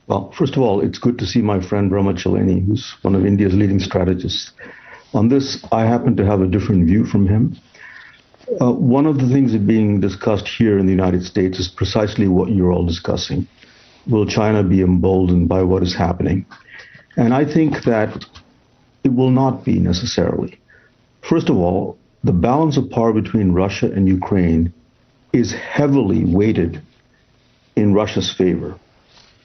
Well, first of all, it's good to see my friend Brahma Cheleni, who's one of India's leading strategists. On this, I happen to have a different view from him. One of the things that being discussed here in the United States is precisely what you're all discussing. Will China be emboldened by what is happening? And I think that it will not be necessarily. First of all, the balance of power between Russia and Ukraine is heavily weighted in Russia's favor.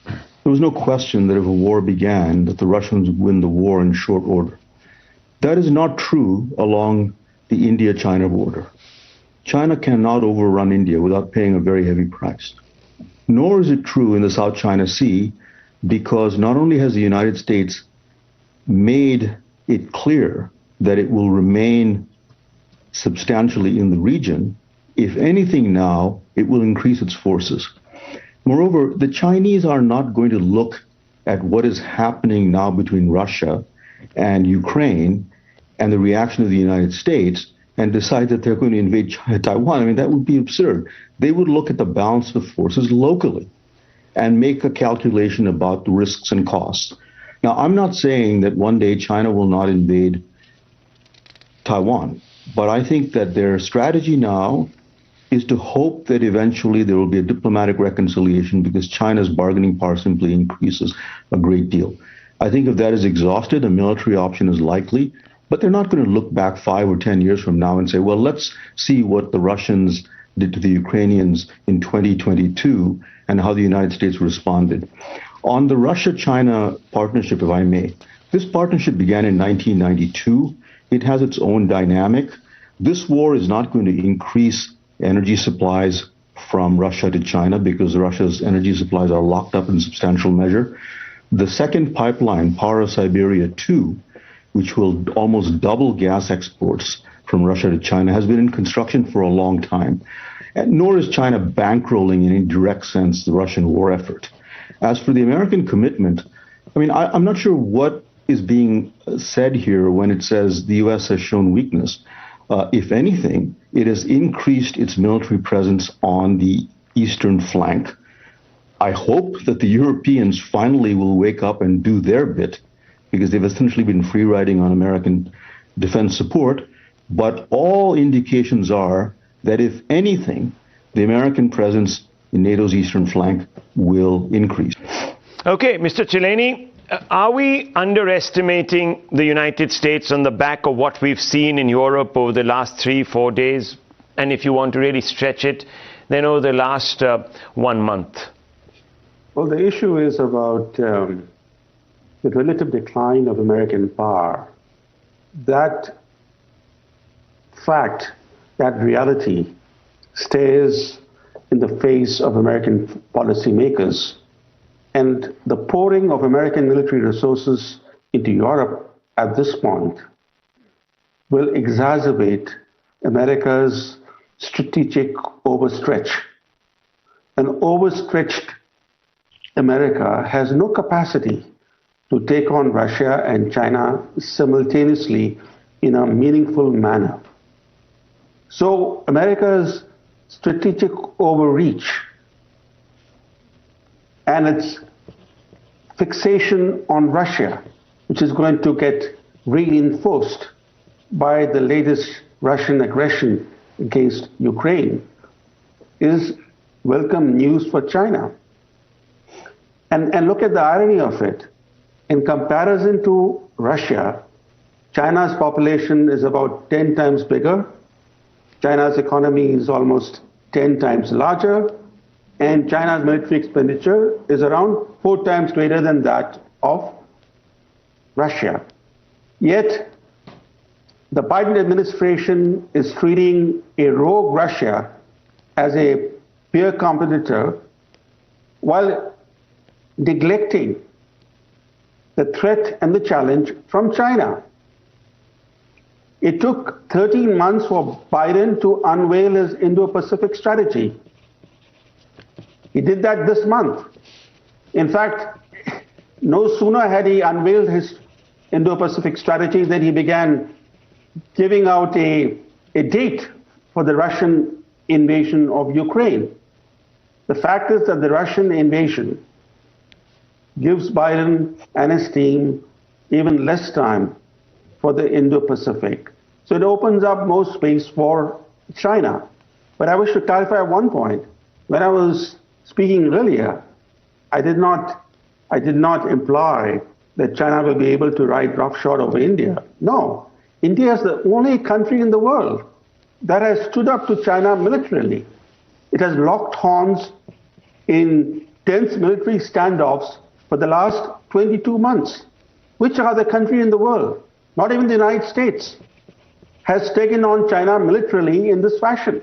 There was no question that if a war began, that the Russians would win the war in short order. That is not true along the India-China border. China cannot overrun India without paying a very heavy price. Nor is it true in the South China Sea, because not only has the United States made it clear that it will remain substantially in the region, if anything now, it will increase its forces. Moreover, the Chinese are not going to look at what is happening now between Russia and Ukraine and the reaction of the United States and decide that they're going to invade Taiwan. I mean, that would be absurd. They would look at the balance of forces locally and make a calculation about the risks and costs. Now, I'm not saying that one day China will not invade Taiwan, but I think that their strategy now is to hope that eventually there will be a diplomatic reconciliation because China's bargaining power simply increases a great deal. I think if that is exhausted, a military option is likely, but they're not going to look back 5 or 10 years from now and say, well, let's see what the Russians did to the Ukrainians in 2022 and how the United States responded. On the Russia-China partnership, if I may, this partnership began in 1992. It has its own dynamic. This war is not going to increase energy supplies from Russia to China because Russia's energy supplies are locked up in substantial measure. The second pipeline, Power of Siberia 2, which will almost double gas exports from Russia to China, has been in construction for a long time. And nor is China bankrolling in any direct sense the Russian war effort. As for the American commitment, I mean, I'm not sure what is being said here when it says the U.S. has shown weakness. If anything, it has increased its military presence on the eastern flank. I hope that the Europeans finally will wake up and do their bit, because they've essentially been free riding on American defense support. But all indications are that, if anything, the American presence in NATO's eastern flank will increase. Okay, Mr. Cheleni, are we underestimating the United States on the back of what we've seen in Europe over the last 3-4 days? And if you want to really stretch it, then over the last 1 month? Well, the issue is about the relative decline of American power. That fact, that reality, stares in the face of American policymakers. And the pouring of American military resources into Europe at this point will exacerbate America's strategic overstretch. An overstretched America has no capacity to take on Russia and China simultaneously in a meaningful manner. So America's strategic overreach and its fixation on Russia, which is going to get reinforced by the latest Russian aggression against Ukraine, is welcome news for China. And look at the irony of it. In comparison to Russia, China's population is about 10 times bigger. China's economy is almost 10 times larger. And China's military expenditure is around 4 times greater than that of Russia. Yet, the Biden administration is treating a rogue Russia as a peer competitor while neglecting the threat and the challenge from China. It took 13 months for Biden to unveil his Indo-Pacific strategy. He did that this month. In fact, no sooner had he unveiled his Indo-Pacific strategy than he began giving out a date for the Russian invasion of Ukraine. The fact is that the Russian invasion gives Biden and his team even less time for the Indo-Pacific. So it opens up more space for China. But I wish to clarify one point. When I was speaking earlier, I did not imply that China will be able to ride roughshod over India. No, India is the only country in the world that has stood up to China militarily. It has locked horns in tense military standoffs for the last 22 months. Which other country in the world, not even the United States, has taken on China militarily in this fashion?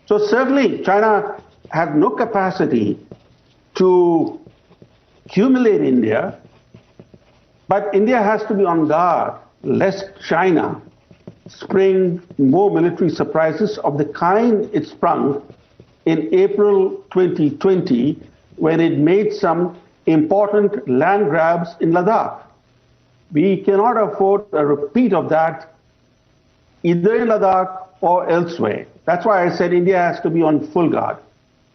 So certainly China has no capacity to humiliate India, but India has to be on guard lest China spring more military surprises of the kind it sprung in April 2020 when it made some important land grabs in Ladakh. We cannot afford a repeat of that either in Ladakh or elsewhere. That's why I said India has to be on full guard.